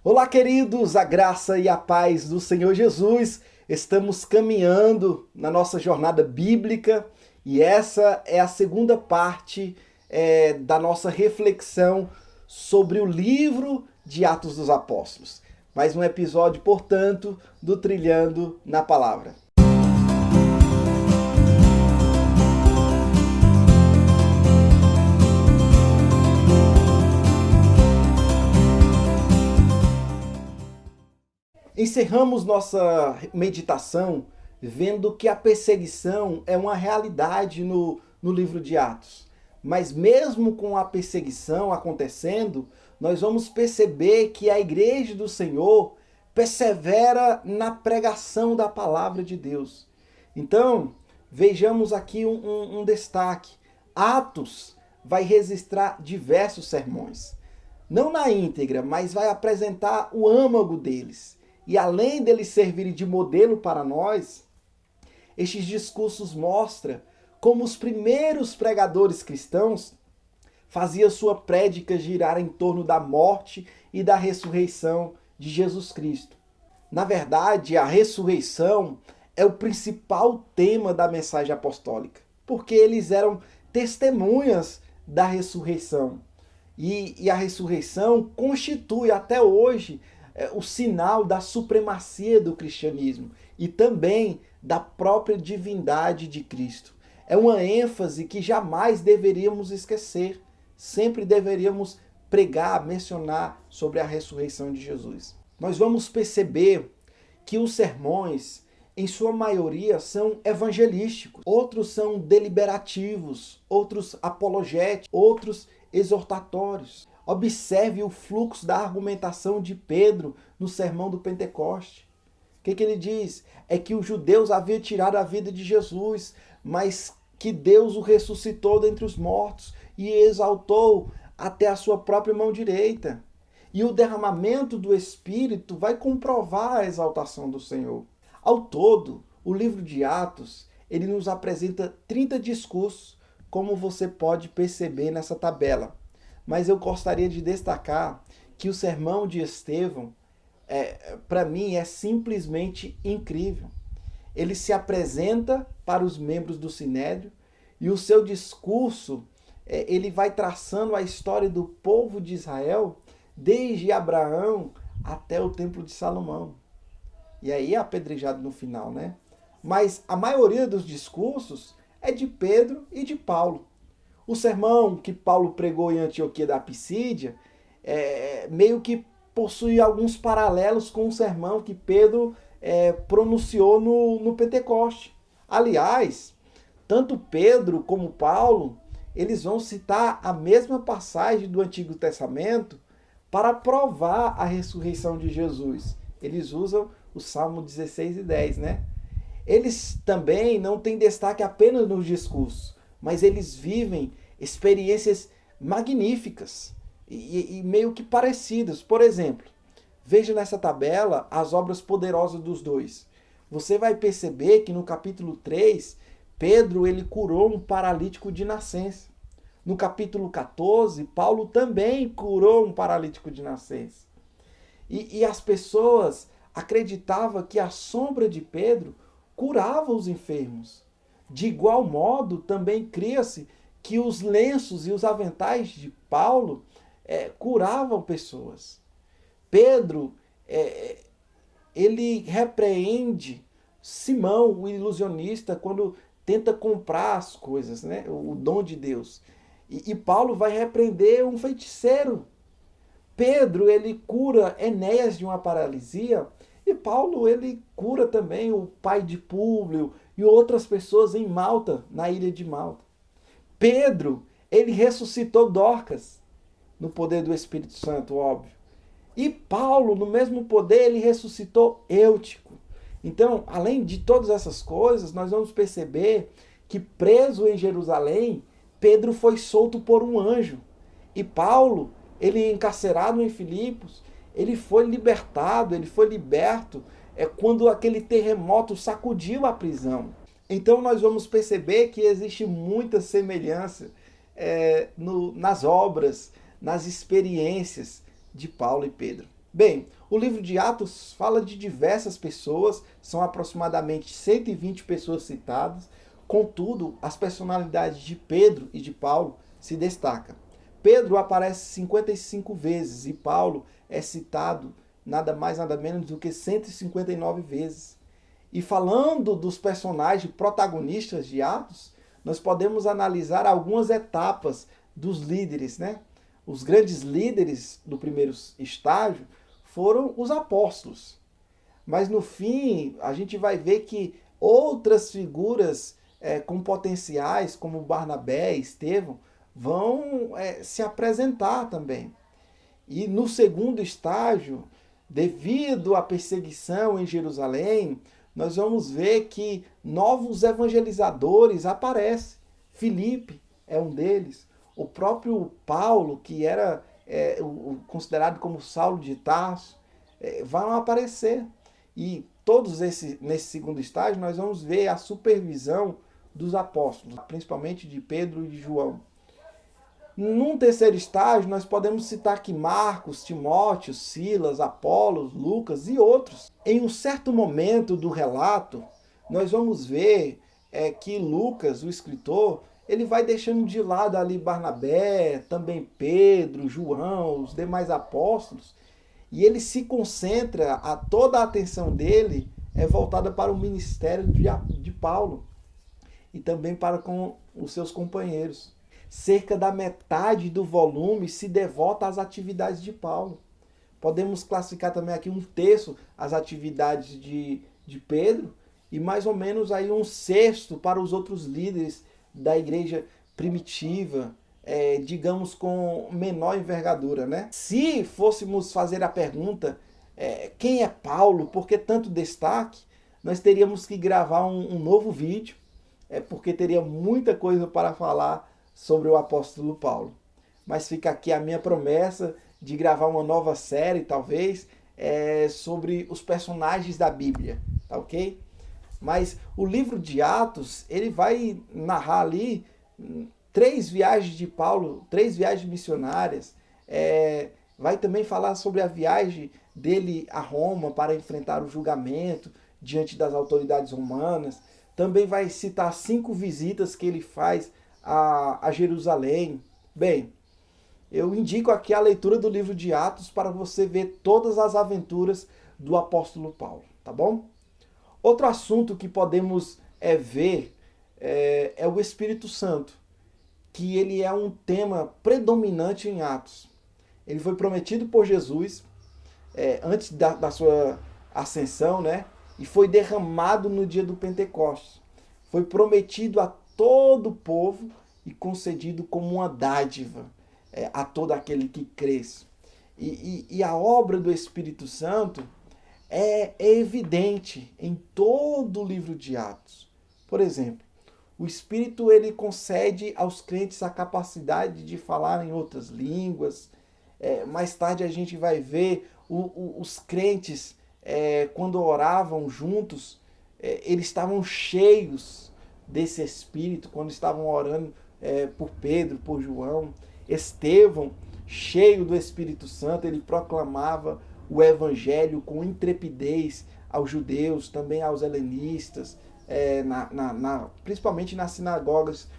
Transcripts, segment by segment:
Olá, queridos, a graça e a paz do Senhor Jesus. Estamos caminhando na nossa jornada bíblica e essa é a segunda parte da nossa reflexão sobre o livro de Atos dos Apóstolos. Mais um episódio, portanto, do Trilhando na Palavra. Encerramos nossa meditação vendo que a perseguição é uma realidade no livro de Atos. Mas mesmo com a perseguição acontecendo, nós vamos perceber que a igreja do Senhor persevera na pregação da palavra de Deus. Então, vejamos aqui um destaque. Atos vai registrar diversos sermões. Não na íntegra, mas vai apresentar o âmago deles. E além deles servirem de modelo para nós, estes discursos mostram como os primeiros pregadores cristãos faziam sua prédica girar em torno da morte e da ressurreição de Jesus Cristo. Na verdade, a ressurreição é o principal tema da mensagem apostólica, porque eles eram testemunhas da ressurreição. E a ressurreição constitui até hoje o sinal da supremacia do cristianismo e também da própria divindade de Cristo. É uma ênfase que jamais deveríamos esquecer. Sempre deveríamos pregar, mencionar sobre a ressurreição de Jesus. Nós vamos perceber que os sermões, em sua maioria, são evangelísticos. Outros são deliberativos, outros apologéticos, outros exortatórios. Observe o fluxo da argumentação de Pedro no sermão do Pentecoste. O que ele diz? É que os judeus haviam tirado a vida de Jesus, mas que Deus o ressuscitou dentre os mortos e exaltou até a sua própria mão direita. E o derramamento do Espírito vai comprovar a exaltação do Senhor. Ao todo, o livro de Atos, ele nos apresenta 30 discursos, como você pode perceber nessa tabela. Mas eu gostaria de destacar que o sermão de Estevão, para mim, é simplesmente incrível. Ele se apresenta para os membros do Sinédrio e o seu discurso, ele vai traçando a história do povo de Israel desde Abraão até o Templo de Salomão. E aí é apedrejado no final, né? Mas a maioria dos discursos é de Pedro e de Paulo. O sermão que Paulo pregou em Antioquia da Pisídia meio que possui alguns paralelos com o sermão que Pedro pronunciou no Pentecoste. Aliás, tanto Pedro como Paulo, eles vão citar a mesma passagem do Antigo Testamento para provar a ressurreição de Jesus. Eles usam o Salmo 16 e 10, né? Eles também não têm destaque apenas nos discursos, mas eles vivem experiências magníficas e meio que parecidas. Por exemplo, veja nessa tabela as obras poderosas dos dois. Você vai perceber que no capítulo 3, Pedro ele curou um paralítico de nascença. No capítulo 14, Paulo também curou um paralítico de nascença. E as pessoas acreditavam que a sombra de Pedro curava os enfermos. De igual modo, também cria-se que os lenços e os aventais de Paulo curavam pessoas. Pedro, ele repreende Simão, o ilusionista, quando tenta comprar as coisas, né? O dom de Deus. E Paulo vai repreender um feiticeiro. Pedro, ele cura Enéas de uma paralisia. E Paulo, ele cura também o pai de Públio e outras pessoas em Malta, na ilha de Malta. Pedro, ele ressuscitou Dorcas, no poder do Espírito Santo, óbvio. E Paulo, no mesmo poder, ele ressuscitou Eutico. Então, além de todas essas coisas, nós vamos perceber que preso em Jerusalém, Pedro foi solto por um anjo. E Paulo, ele encarcerado em Filipos, ele foi libertado, ele foi liberto quando aquele terremoto sacudiu a prisão. Então nós vamos perceber que existe muita semelhança nas obras, nas experiências de Paulo e Pedro. Bem, o livro de Atos fala de diversas pessoas, são aproximadamente 120 pessoas citadas, contudo, as personalidades de Pedro e de Paulo se destacam. Pedro aparece 55 vezes e Paulo é citado nada mais nada menos do que 159 vezes. E falando dos personagens protagonistas de Atos, nós podemos analisar algumas etapas dos líderes, né? Os grandes líderes do primeiro estágio foram os apóstolos. Mas no fim, a gente vai ver que outras figuras com potenciais, como Barnabé e Estevão, vão se apresentar também. E no segundo estágio, devido à perseguição em Jerusalém, nós vamos ver que novos evangelizadores aparecem. Filipe é um deles. O próprio Paulo, que era considerado como Saulo de Tarso, vão aparecer. E todos nesse segundo estágio, nós vamos ver a supervisão dos apóstolos, principalmente de Pedro e de João. Num terceiro estágio, nós podemos citar aqui Marcos, Timóteo, Silas, Apolos, Lucas e outros. Em um certo momento do relato, nós vamos ver que Lucas, o escritor, ele vai deixando de lado ali Barnabé, também Pedro, João, os demais apóstolos, e ele se concentra, toda a atenção dele é voltada para o ministério de Paulo e também para com os seus companheiros. Cerca da metade do volume se devota às atividades de Paulo. Podemos classificar também aqui um terço as atividades de Pedro e mais ou menos aí um sexto para os outros líderes da igreja primitiva, digamos com menor envergadura, né? Se fôssemos fazer a pergunta quem é Paulo, por que tanto destaque, nós teríamos que gravar um novo vídeo, porque teria muita coisa para falar sobre o apóstolo Paulo. Mas fica aqui a minha promessa de gravar uma nova série, talvez, sobre os personagens da Bíblia, tá ok? Mas o livro de Atos, ele vai narrar ali 3 viagens de Paulo, 3 viagens missionárias. Vai também falar sobre a viagem dele a Roma para enfrentar o julgamento diante das autoridades romanas. Também vai citar 5 visitas que ele faz a Jerusalém. Bem, eu indico aqui a leitura do livro de Atos para você ver todas as aventuras do apóstolo Paulo, tá bom? Outro assunto que podemos ver é o Espírito Santo, que ele é um tema predominante em Atos. Ele foi prometido por Jesus antes da sua ascensão, né? E foi derramado no dia do Pentecostes. Foi prometido a todo o povo e concedido como uma dádiva a todo aquele que cresce. E a obra do Espírito Santo é evidente em todo o livro de Atos. Por exemplo, o Espírito ele concede aos crentes a capacidade de falar em outras línguas. Mais tarde a gente vai ver os crentes, quando oravam juntos, eles estavam cheios desse Espírito, quando estavam orando por Pedro, por João. Estevão, cheio do Espírito Santo, ele proclamava o Evangelho com intrepidez aos judeus, também aos helenistas, principalmente nas sinagogas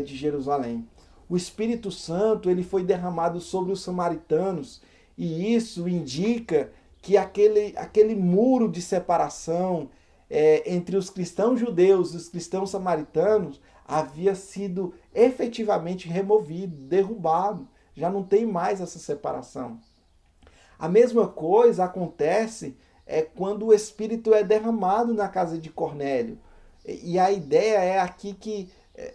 de Jerusalém. O Espírito Santo ele foi derramado sobre os samaritanos, e isso indica que aquele muro de separação entre os cristãos judeus e os cristãos samaritanos havia sido efetivamente removido, derrubado. Já não tem mais essa separação. A mesma coisa acontece quando o Espírito é derramado na casa de Cornélio. E a ideia é aqui que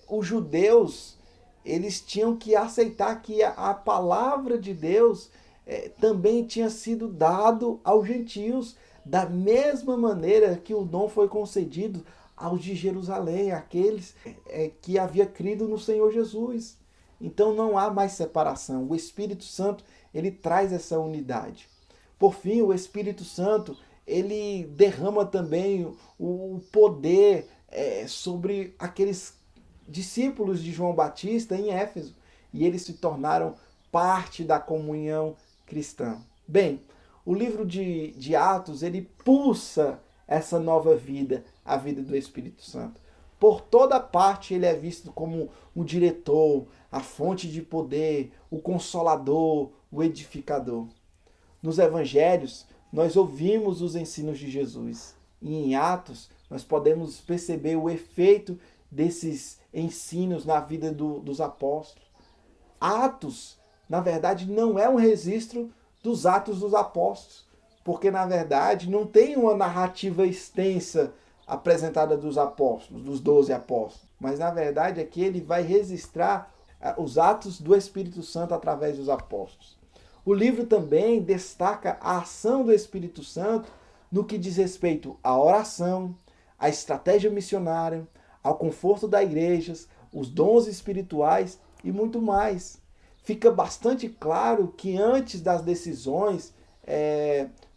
os judeus eles tinham que aceitar que a palavra de Deus também tinha sido dado aos gentios, da mesma maneira que o dom foi concedido aos de Jerusalém, aqueles que haviam crido no Senhor Jesus. Então não há mais separação. O Espírito Santo ele traz essa unidade. Por fim, o Espírito Santo ele derrama também o poder sobre aqueles discípulos de João Batista em Éfeso, e eles se tornaram parte da comunhão cristã. Bem, O livro de Atos, ele pulsa essa nova vida, a vida do Espírito Santo. Por toda parte ele é visto como o diretor, a fonte de poder, o consolador, o edificador. Nos evangelhos, nós ouvimos os ensinos de Jesus. E em Atos, nós podemos perceber o efeito desses ensinos na vida dos apóstolos. Atos, na verdade, não é um registro dos Atos dos Apóstolos, porque, na verdade, não tem uma narrativa extensa apresentada dos apóstolos, dos 12 apóstolos, mas, na verdade, aqui ele vai registrar os atos do Espírito Santo através dos apóstolos. O livro também destaca a ação do Espírito Santo no que diz respeito à oração, à estratégia missionária, ao conforto das igrejas, os dons espirituais e muito mais. Fica bastante claro que antes das decisões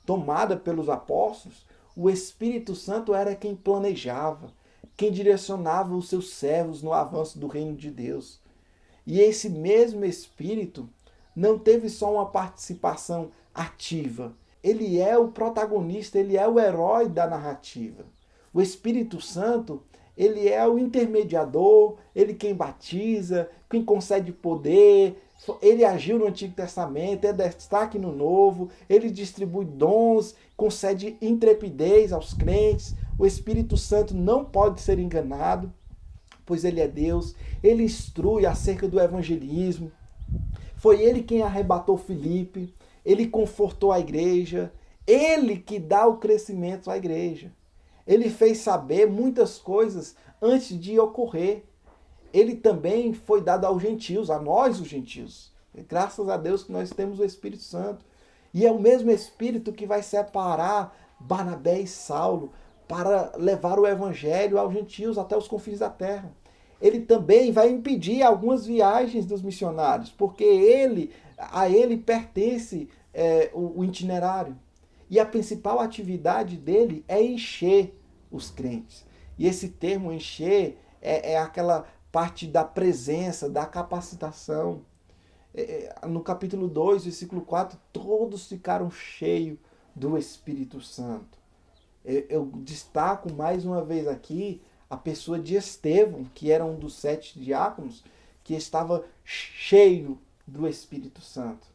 tomadas pelos apóstolos, o Espírito Santo era quem planejava, quem direcionava os seus servos no avanço do reino de Deus. E esse mesmo Espírito não teve só uma participação ativa. Ele é o protagonista, ele é o herói da narrativa. O Espírito Santo, ele é o intermediador, ele quem batiza, quem concede poder. Ele agiu no Antigo Testamento, é destaque no Novo, ele distribui dons, concede intrepidez aos crentes. O Espírito Santo não pode ser enganado, pois ele é Deus. Ele instrui acerca do evangelismo. Foi ele quem arrebatou Filipe, ele confortou a igreja, ele que dá o crescimento à igreja. Ele fez saber muitas coisas antes de ocorrer. Ele também foi dado aos gentios, a nós os gentios. Graças a Deus que nós temos o Espírito Santo. E é o mesmo Espírito que vai separar Barnabé e Saulo para levar o evangelho aos gentios até os confins da terra. Ele também vai impedir algumas viagens dos missionários, porque a ele pertence o itinerário. E a principal atividade dele é encher os crentes. E esse termo encher é aquela parte da presença, da capacitação. No capítulo 2, versículo 4, todos ficaram cheios do Espírito Santo. Eu destaco mais uma vez aqui a pessoa de Estevão, que era um dos 7 diáconos, que estava cheio do Espírito Santo.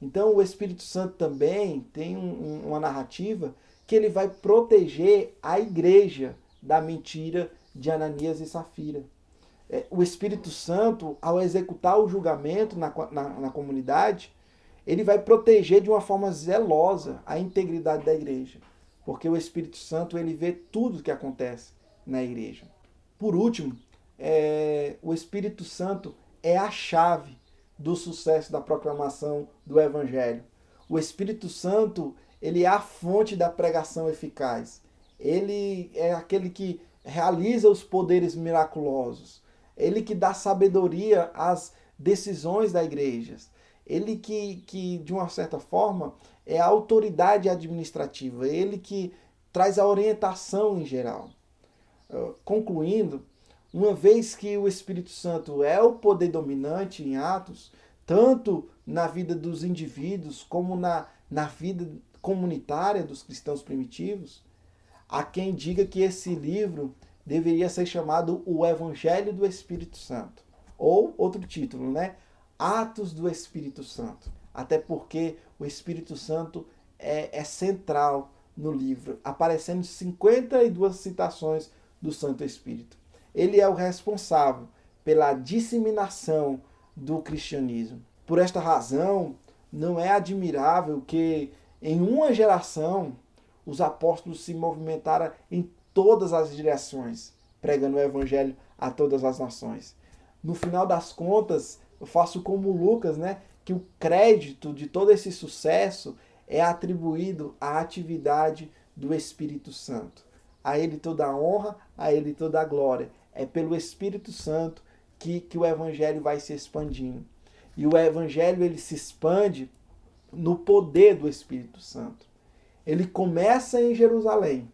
Então o Espírito Santo também tem uma narrativa que ele vai proteger a igreja da mentira de Ananias e Safira. O Espírito Santo, ao executar o julgamento na comunidade, ele vai proteger de uma forma zelosa a integridade da igreja. Porque o Espírito Santo, ele vê tudo o que acontece na igreja. Por último, o Espírito Santo é a chave do sucesso da proclamação do Evangelho. O Espírito Santo, ele é a fonte da pregação eficaz. Ele é aquele que realiza os poderes miraculosos. Ele que dá sabedoria às decisões da igreja. Ele que, de uma certa forma, é a autoridade administrativa. Ele que traz a orientação em geral. Concluindo, uma vez que o Espírito Santo é o poder dominante em Atos, tanto na vida dos indivíduos como na vida comunitária dos cristãos primitivos, há quem diga que esse livro deveria ser chamado o Evangelho do Espírito Santo. Ou outro título, né? Atos do Espírito Santo. Até porque o Espírito Santo é central no livro, aparecendo 52 citações do Santo Espírito. Ele é o responsável pela disseminação do cristianismo. Por esta razão, não é admirável que em uma geração os apóstolos se movimentaram em todas as direções, pregando o evangelho a todas as nações. No final das contas, eu faço como Lucas, né, que o crédito de todo esse sucesso é atribuído à atividade do Espírito Santo. A ele toda a honra, a ele toda a glória. É pelo Espírito Santo que o evangelho vai se expandindo. E o evangelho, ele se expande no poder do Espírito Santo. Ele começa em Jerusalém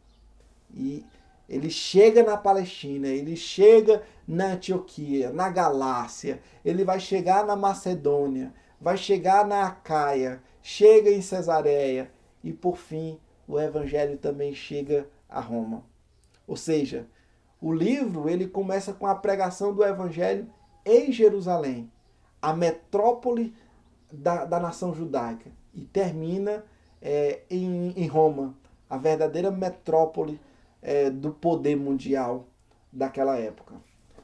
e ele chega na Palestina, ele chega na Antioquia, na Galácia, ele vai chegar na Macedônia, vai chegar na Acaia, chega em Cesareia e por fim o evangelho também chega a Roma. Ou seja, o livro ele começa com a pregação do evangelho em Jerusalém, a metrópole da nação judaica, e termina em Roma, a verdadeira metrópole do poder mundial daquela época.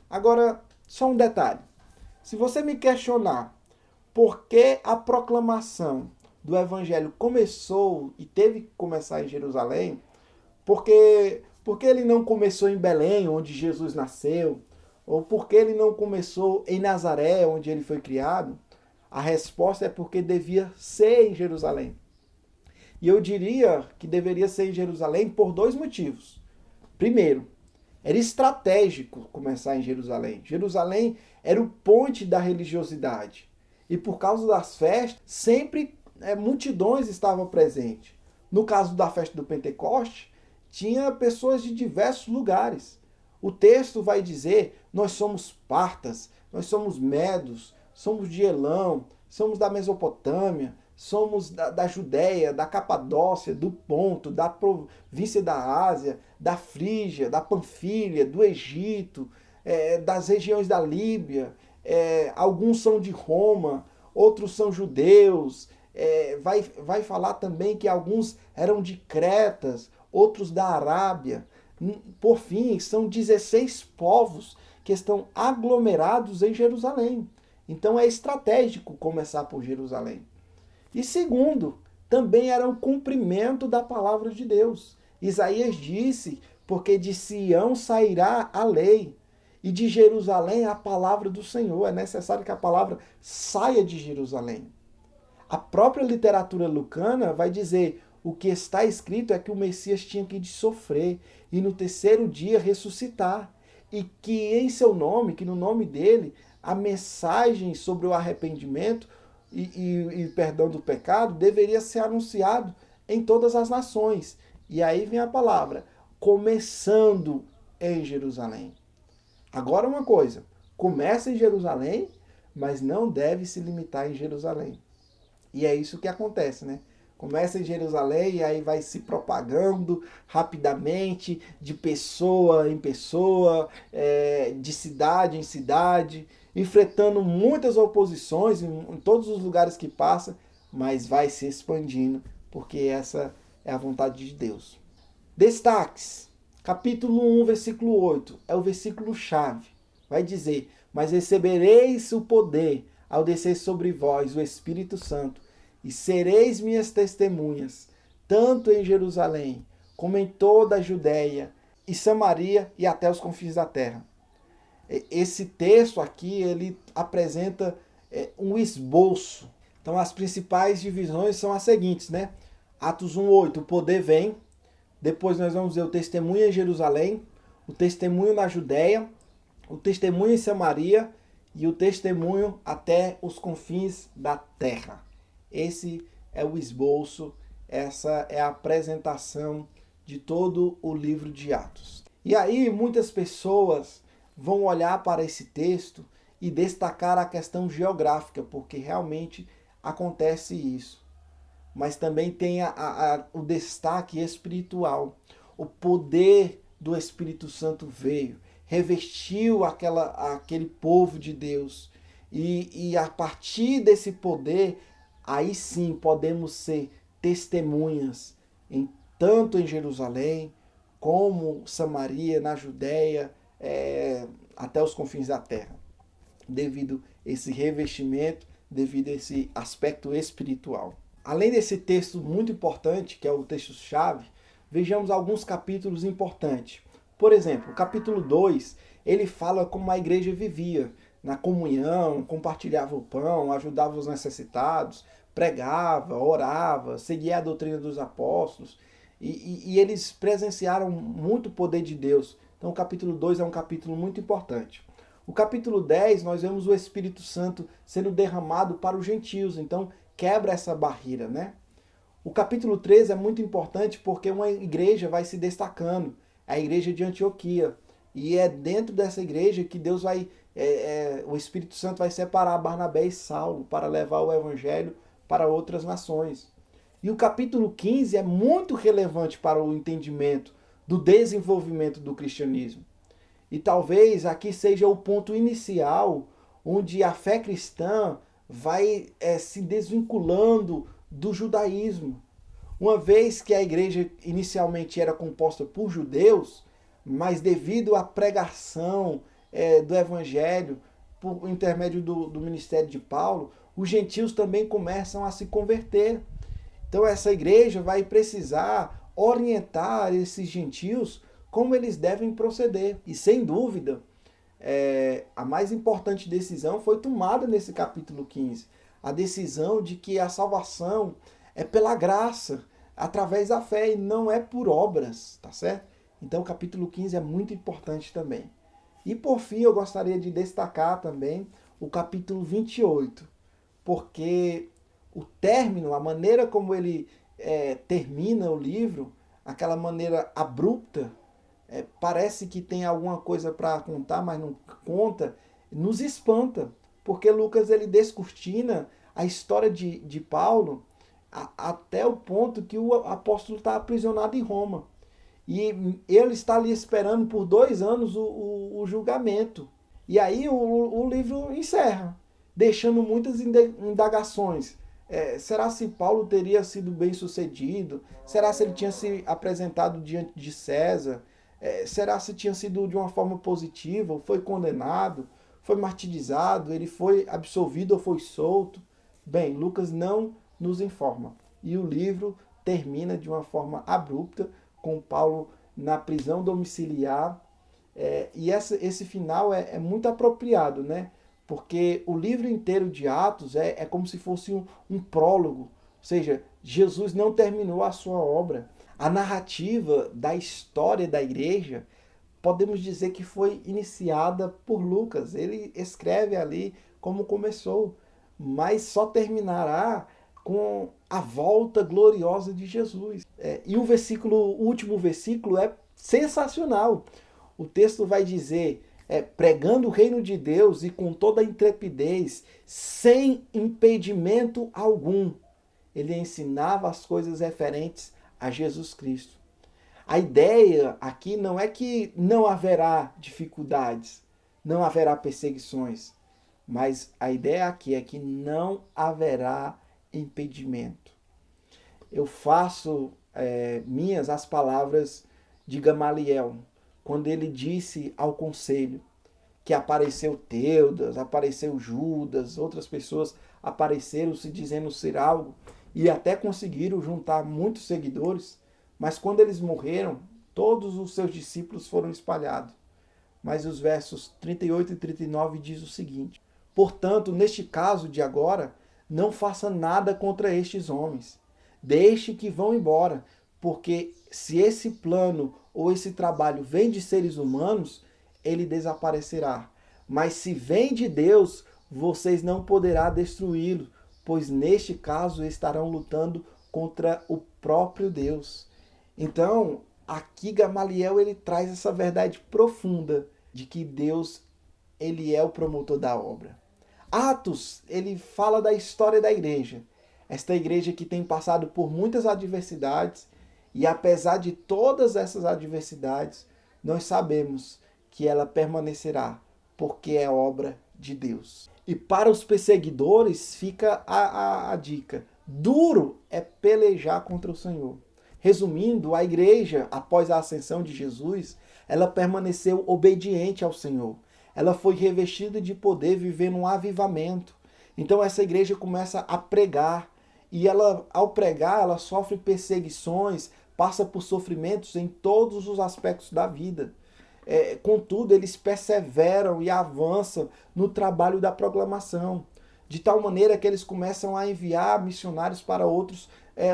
Agora, só um detalhe. Se você me questionar por que a proclamação do evangelho começou e teve que começar em Jerusalém, porque ele não começou em Belém, onde Jesus nasceu, ou porque ele não começou em Nazaré, onde ele foi criado, a resposta é porque devia ser em Jerusalém. E eu diria que deveria ser em Jerusalém por dois motivos. Primeiro, era estratégico começar em Jerusalém. Jerusalém era o ponte da religiosidade. E por causa das festas, sempre multidões estavam presentes. No caso da festa do Pentecoste, tinha pessoas de diversos lugares. O texto vai dizer, nós somos partas, nós somos medos, somos de Elão, somos da Mesopotâmia, somos da Judéia, da Capadócia, do Ponto, da província da Ásia, da Frígia, da Panfilha, do Egito, das regiões da Líbia. Alguns são de Roma, outros são judeus. Vai falar também que alguns eram de Cretas, outros da Arábia. Por fim, são 16 povos que estão aglomerados em Jerusalém. Então é estratégico começar por Jerusalém. E segundo, também era um cumprimento da palavra de Deus. Isaías disse, porque de Sião sairá a lei, e de Jerusalém a palavra do Senhor. É necessário que a palavra saia de Jerusalém. A própria literatura lucana vai dizer, o que está escrito é que o Messias tinha que sofrer e no terceiro dia ressuscitar. E que em seu nome, que no nome dele, a mensagem sobre o arrependimento e perdão do pecado deveria ser anunciado em todas as nações. E aí vem a palavra, começando em Jerusalém. Agora uma coisa, começa em Jerusalém, mas não deve se limitar em Jerusalém. E é isso que acontece, né? Começa em Jerusalém e aí vai se propagando rapidamente, de pessoa em pessoa, de cidade em cidade, enfrentando muitas oposições em todos os lugares que passa, mas vai se expandindo, porque essa é a vontade de Deus. Destaques. Capítulo 1, versículo 8, é o versículo chave. Vai dizer, mas recebereis o poder ao descer sobre vós o Espírito Santo, e sereis minhas testemunhas, tanto em Jerusalém, como em toda a Judéia e Samaria e até os confins da terra. Esse texto aqui, ele apresenta um esboço. Então, as principais divisões são as seguintes, né? Atos 1:8, o poder vem. Depois nós vamos ver o testemunho em Jerusalém, o testemunho na Judéia, o testemunho em Samaria e o testemunho até os confins da terra. Esse é o esboço, essa é a apresentação de todo o livro de Atos. E aí muitas pessoas vão olhar para esse texto e destacar a questão geográfica, porque realmente acontece isso. Mas também tem o destaque espiritual. O poder do Espírito Santo veio, revestiu aquele povo de Deus. E a partir desse poder, aí sim podemos ser testemunhas, tanto em Jerusalém, como Samaria, na Judéia, até os confins da terra. Devido a esse revestimento, devido a esse aspecto espiritual. Além desse texto muito importante, que é o texto-chave, vejamos alguns capítulos importantes. Por exemplo, o capítulo 2, ele fala como a igreja vivia, na comunhão, compartilhava o pão, ajudava os necessitados, pregava, orava, seguia a doutrina dos apóstolos, e eles presenciaram muito o poder de Deus. Então o capítulo 2 é um capítulo muito importante. O capítulo 10, nós vemos o Espírito Santo sendo derramado para os gentios, então quebra essa barreira, né? O capítulo 13 é muito importante porque uma igreja vai se destacando, a igreja de Antioquia. E é dentro dessa igreja que Deus vai, o Espírito Santo vai separar Barnabé e Saulo para levar o evangelho para outras nações. E o capítulo 15 é muito relevante para o entendimento do desenvolvimento do cristianismo. E talvez aqui seja o ponto inicial onde a fé cristã vai se desvinculando do judaísmo. Uma vez que a igreja inicialmente era composta por judeus, mas devido à pregação do evangelho, por intermédio do ministério de Paulo, os gentios também começam a se converter. Então essa igreja vai precisar orientar esses gentios como eles devem proceder. E sem dúvida, a mais importante decisão foi tomada nesse capítulo 15. A decisão de que a salvação é pela graça, através da fé, e não é por obras, tá certo? Então o capítulo 15 é muito importante também. E por fim, eu gostaria de destacar também o capítulo 28, porque o término, a maneira como ele termina o livro, aquela maneira abrupta, parece que tem alguma coisa para contar, mas não conta, nos espanta, porque Lucas ele descortina a história de Paulo até o ponto que o apóstolo está aprisionado em Roma. E ele está ali esperando por 2 anos o julgamento. E aí o livro encerra, deixando muitas indagações. Será se Paulo teria sido bem sucedido? Será se ele tinha se apresentado diante de César? Será se tinha sido de uma forma positiva? Foi condenado? Foi martirizado? Ele foi absolvido ou foi solto? Bem, Lucas não nos informa. E o livro termina de uma forma abrupta, com Paulo na prisão domiciliar. E esse final é muito apropriado, né? Porque o livro inteiro de Atos é como se fosse um prólogo. Ou seja, Jesus não terminou a sua obra. A narrativa da história da igreja, podemos dizer que foi iniciada por Lucas. Ele escreve ali como começou, mas só terminará com a volta gloriosa de Jesus. E o último versículo é sensacional. O texto vai dizer, pregando o reino de Deus e com toda a intrepidez, sem impedimento algum. Ele ensinava as coisas referentes a Jesus Cristo. A ideia aqui não é que não haverá dificuldades, não haverá perseguições, mas a ideia aqui é que não haverá impedimento. Eu faço minhas as palavras de Gamaliel, quando ele disse ao conselho que apareceu Teudas, apareceu Judas, outras pessoas apareceram se dizendo ser algo e até conseguiram juntar muitos seguidores, mas quando eles morreram, todos os seus discípulos foram espalhados. Mas os versos 38 e 39 diz o seguinte: portanto, neste caso de agora, não faça nada contra estes homens. Deixe que vão embora, porque se esse plano ou esse trabalho vem de seres humanos, ele desaparecerá. Mas se vem de Deus, vocês não poderão destruí-lo, pois neste caso estarão lutando contra o próprio Deus. Então, aqui Gamaliel ele traz essa verdade profunda de que Deus ele é o promotor da obra. Atos, ele fala da história da igreja. Esta igreja que tem passado por muitas adversidades e apesar de todas essas adversidades, nós sabemos que ela permanecerá, porque é obra de Deus. E para os perseguidores fica a dica: duro é pelejar contra o Senhor. Resumindo, a igreja, após a ascensão de Jesus, ela permaneceu obediente ao Senhor. Ela foi revestida de poder, vivendo um avivamento. Então essa igreja começa a pregar. E ela, ao pregar, ela sofre perseguições, passa por sofrimentos em todos os aspectos da vida. Contudo, eles perseveram e avançam no trabalho da proclamação, de tal maneira que eles começam a enviar missionários para outros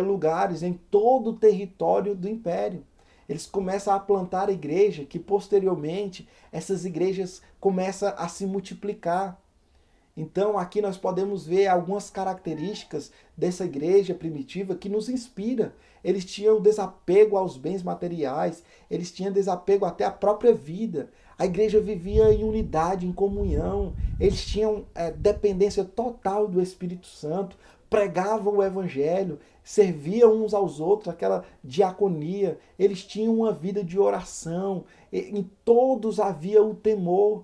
lugares, em todo o território do império. Eles começam a plantar a igreja, que posteriormente essas igrejas começam a se multiplicar. Então aqui nós podemos ver algumas características dessa igreja primitiva que nos inspira. Eles tinham desapego aos bens materiais, eles tinham desapego até à própria vida. A igreja vivia em unidade, em comunhão, eles tinham dependência total do Espírito Santo, pregavam o evangelho, serviam uns aos outros, aquela diaconia, eles tinham uma vida de oração, em todos havia o temor,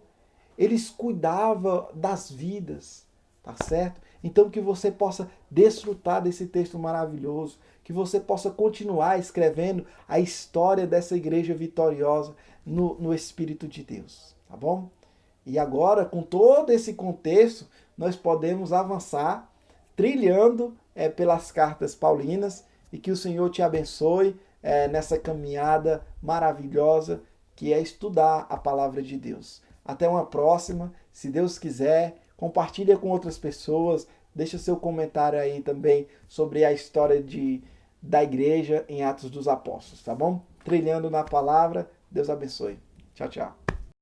eles cuidavam das vidas, tá certo? Então que você possa desfrutar desse texto maravilhoso, que você possa continuar escrevendo a história dessa igreja vitoriosa no Espírito de Deus, tá bom? E agora, com todo esse contexto, nós podemos avançar trilhando pelas cartas paulinas e que o Senhor te abençoe nessa caminhada maravilhosa que é estudar a palavra de Deus. Até uma próxima, se Deus quiser, compartilha com outras pessoas, deixa seu comentário aí também sobre a história da igreja em Atos dos Apóstolos, tá bom? Trilhando na palavra, Deus abençoe. Tchau, tchau.